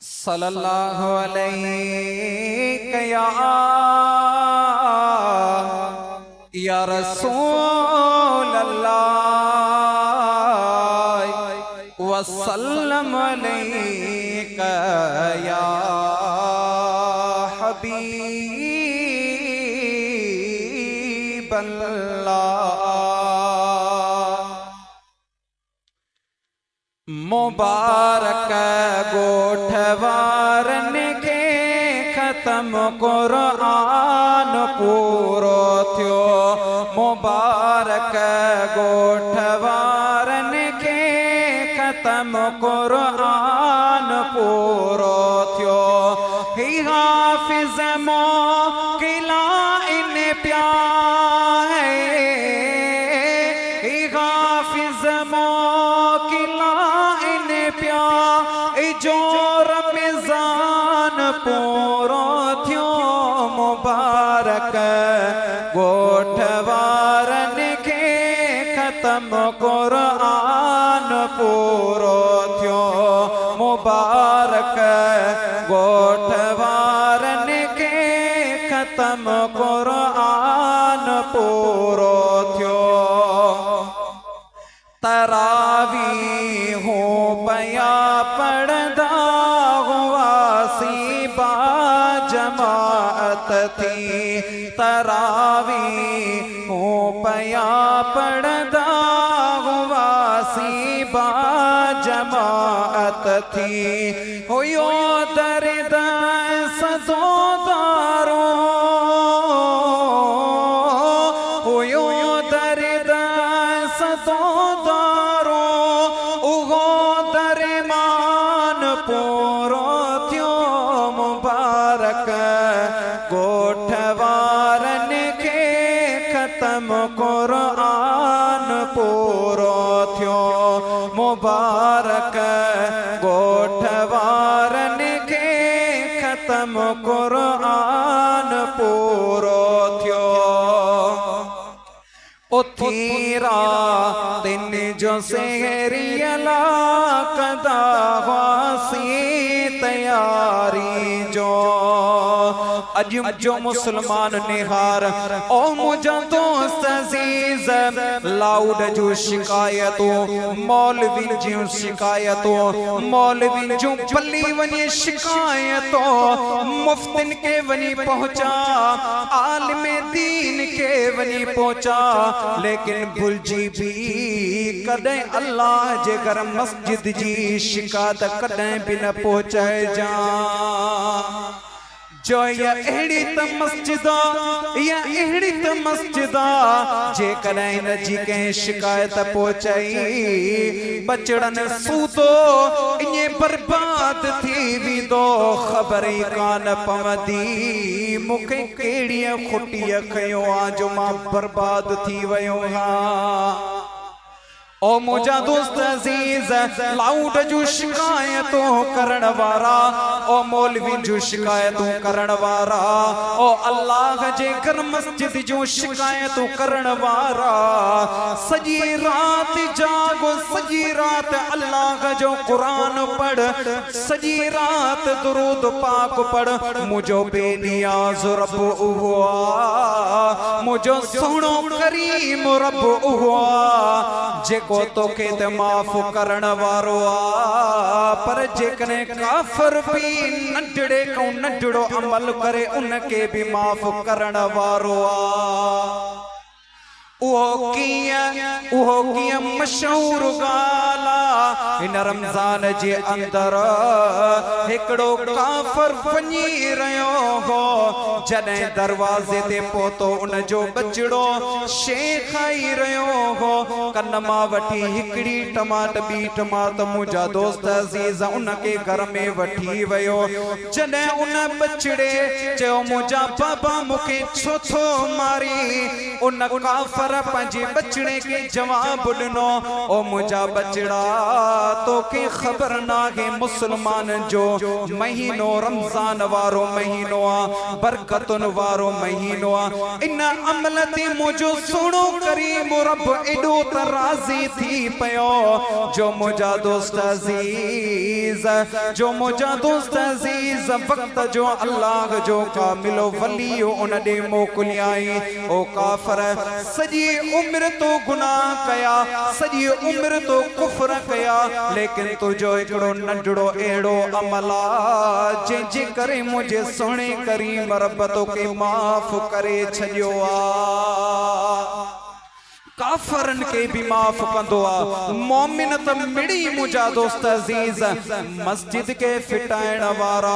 सल्लल्लाहु अलैहि या रसूल अल्लाह वसल्लम अलैका या हबीब अल्लाह। मुबारक गोठवारन के खत्म कुरान पूरो थियो। मुबारक गोठवारन के खत्म कुरान पूरो थियो। ही हाफिज मोकिला इन प्यार है, ही हाफिज मोकिला इन प्यार जो रमजान पूरो थियो। मुबारक गोठवारन के खत्म कुरान पूरो थियो। मुबारक गोठवारन के खत्म कुरान पूरो थियो। तरावी हो पया पढ़दा हुआसी बा जमात थी। तरावी हो पया पढ़दा हुआसी बा जमात थी। होयो दर्द सदोदारो, होयो दर्द सदोदारो, उहो दरमान पूरो थियो। मुबारक गोठवारन के खत्म कुरान पूरो थियो। मुबारक गोठवारन के खत्म कुरान पूरो थियो। उथीरा दिन जो सेहरियला कदा वासी तैयारी जो। अज जो मुसलमान निहार ओ मुझा दोस्त अजीज लाउड जो शिकायतों मौलवी जो शिकायतों मौलवी जो पल्ली वनी शिकायतों मुफ्तिन के वनी पहुंचा आलिम दीन के वनी पहुंचा। लेकिन भुलजी भी कदें अल्लाह जे घर मस्जिद जी शिकायत कदें भी न पहुंचाए जा। जो या एड़ी त मस्जिदा या एड़ी त मस्जिदा जे कदें न जी के शिकायत पहुंचाई बचड़न सूदो इने बर्बाद थी विदो। खबर ही कान पवंदी मुखे केड़ी खुटी खयो आ जो मां बर्बाद थी वयो हां। ओ मुझा दोस्त अजीज लाउड जो शिकायतों करण वारा ओ मौलवी जो शिकायतों करण वारा ओ अल्लाह जे घर मस्जिद जो शिकायतों करण वारा सजी रात जागो सजी रात अल्लाह जो कुरान पढ़ सजी रात दुरूद पाक पढ़। मुझो बेनियाज रब हुआ मुझो सोनो करीम रब हुआ जे को तो के ते माफ करण वारो आ। पर जेकने काफर भी नंढड़े को नंढड़ो अमल करे उनके भी माफ करण वारो आ। उहो किया मशहूर गाला इन रमजान जे अंदर हिकड़ो काफर वञी रहियो हो। जॾहिं दरवाजे ते पहुतो उन जो बचड़ो शे खाई रहियो हो। कन मां वठी हिकड़ी टमाट ॿी टमाट मुंहिंजा दोस्त अज़ीज़ उनके घर में वठी वियो। जॾहिं उन बचड़े चयो मुंहिंजा बाबा मूंखे छो थो मारी उन काफर काफर पंजे बचड़े के जवाब ॾिनो ओ मुंहिंजा बचड़ा तोखे ख़बर नाहे मुसलमान जो महीनो रमज़ान वारो महीनो आ बरकतुन वारो महीनो आ इन अमल ते मुंहिंजो सुहिणो करीम रब एॾो त राज़ी थी पियो जो मुंहिंजा दोस्त अज़ीज़ जो मुंहिंजा दोस्त अज़ीज़ वक्त जो अल्लाह जो कामिल वली उन ॾे मोकिलियाई ओ काफ़र सॼी उम्र तो गुनाह कया सॼी उम्र तो कुफ्र कया लेकिन तुझो हिकिड़ो नंढड़ो अहिड़ो अमल आ जंहिंजे करे मुंहिंजे सुहिणे करीम रब तोखे माफ़ करे छॾियो आ काफरन के भी माफ कंदो आ मोमिन त मिड़ी मुंहिंजा दोस्त अज़ीज़ मस्जिद के फिटाइण वारा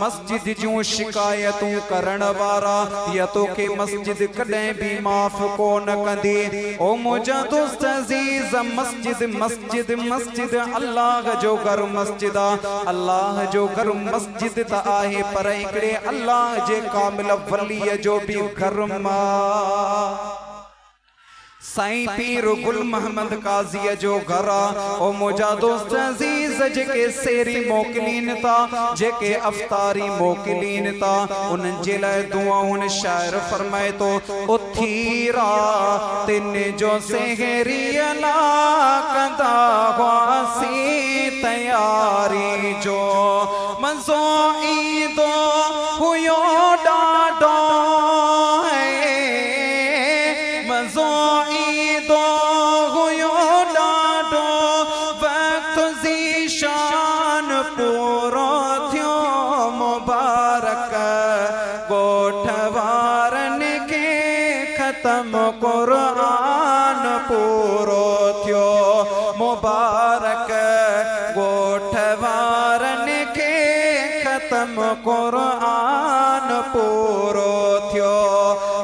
मस्जिद जूं शिकायतूं करण वारा या तोखे मस्जिद कॾहिं भी माफ कोन कंदी ओ मुंहिंजा दोस्त अज़ीज़ मस्जिद मस्जिद मस्जिद अल्लाह जो घर मस्जिद आ अल्लाह जो घर मस्जिद त आहे पर हिकिड़े अल्लाह जे कामिल वलीअ जो भी घर मां साईं पीर गुल मोहम्मद काज़ी जो घर ओ मुंहिंजा दोस्त अज़ीज़ जेके सेरी मोकिलीन था जेके अफ्तारी मोकिलीन था उन्हनि जे लाइ दुआउनि शाइर फरमाए तो उथी रातिन जो सेहरी ला कंदा हुआसीं तयारी जो मज़ो ईंदो हुयो ॾाढो मज़ो ईंदो हुयो ॾाढो वक्त ज़ीशान पूरो थियो मुबारक ॻोठ वारनि खे ख़त्म क़ुरान पूरो थियो मुबारक ॻोठ वारनि खे ख़त्म क़ुरान पूरो थियो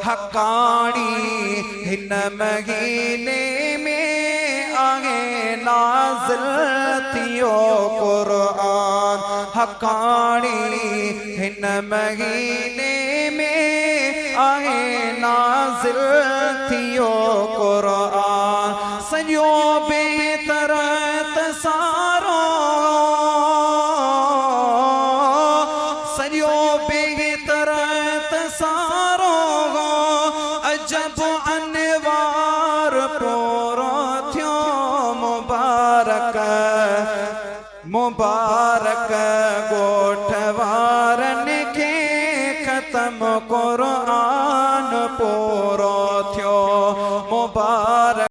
हक़ाणी हिन महीने में आहे नाज़िल थियो क़ुरान हक़ाणी हिन महीने में आहे नाज़िल थियो क़ुरान सॼो बेहतर तसारो सॼो बेहतर तसारो अजब अनवार पूरो थियो मुबारक मुबारक ॻोठ वारनि खे ख़त्म क़ुरान